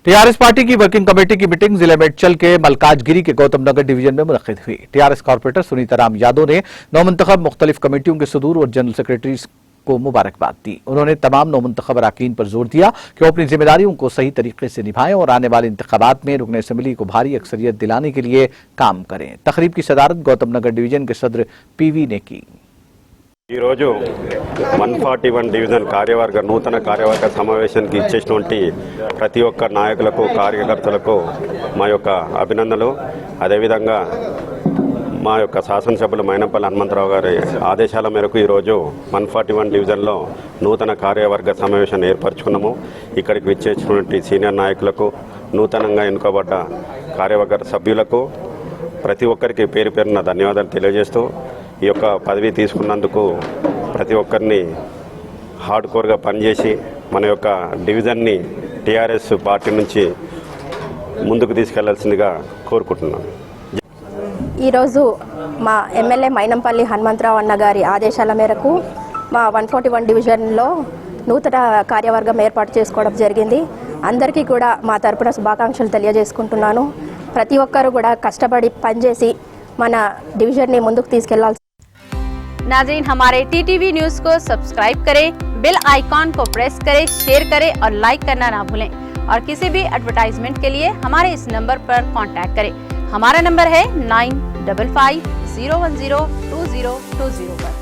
TRS party की working committee की meeting जिले मेडचल के मलकाजगिरी के गौतम नगर डिवीजन में मुनक्किद हुई। टीआरएस कॉर्पोरेटर सुनीता राम यादव ने नौमुंतखब मुख्तलिफ कमेटियों के सदूर और जनरल सेक्रेटरीज को मुबारकबाद दी। उन्होंने तमाम नौमुंतखब अराकीन पर जोर दिया कि वो अपनी जिम्मेदारियों को सही तरीके से निभाएं और आने वाले इंतखाबात में रुकन असम्बली को भारी अक्सरियत दिलाने के लिए काम करें। तकरीब की सदारत गौतम नगर डिवीजन के सदर पीवी ने की। ఈ రోజు 141 డివిజన్ కార్యవర్గ నూతన కార్యవర్గ సమావేశానికి ఇచ్చేసినటువంటి ప్రతి ఒక్క నాయకులకు కార్యకర్తలకు మా యొక్క అభినందనలు। అదేవిధంగా మా యొక్క శాసనసభ్యులు మైనంపల్లి హనుమంతరావు గారి ఆదేశాల మేరకు ఈరోజు 141 డివిజన్లో నూతన కార్యవర్గ సమావేశాన్ని ఏర్పరచుకున్నాము। ఇక్కడికి విచ్చేసినటువంటి సీనియర్ నాయకులకు, నూతనంగా ఎన్నుకోబడ్డ కార్యవర్గ సభ్యులకు ప్రతి ఒక్కరికి పేరు పేరున ధన్యవాదాలు తెలియజేస్తూ ఈ యొక్క పదవి తీసుకున్నందుకు ప్రతి ఒక్కరిని హార్డ్ కోర్గా పనిచేసి మన యొక్క డివిజన్ని టీఆర్ఎస్ పార్టీ నుంచి ముందుకు తీసుకెళ్లాల్సిందిగా కోరుకుంటున్నాను। ఈరోజు మా ఎమ్మెల్యే మైనంపల్లి హనుమంతరావు అన్న గారి ఆదేశాల మేరకు మా 141 డివిజన్లో నూతన కార్యవర్గం ఏర్పాటు చేసుకోవడం జరిగింది। అందరికీ కూడా మా తరపున శుభాకాంక్షలు తెలియజేసుకుంటున్నాను। ప్రతి ఒక్కరు కూడా కష్టపడి పనిచేసి మన డివిజన్ని ముందుకు తీసుకెళ్లాల్సి। नाज़रीन, हमारे टीटीवी न्यूज़ को सब्सक्राइब करें, बेल आइकॉन को प्रेस करें, शेयर करें और लाइक करना ना भूलें। और किसी भी एडवर्टाइजमेंट के लिए हमारे इस नंबर पर कांटेक्ट करें। हमारा नंबर है 9550102020 पर।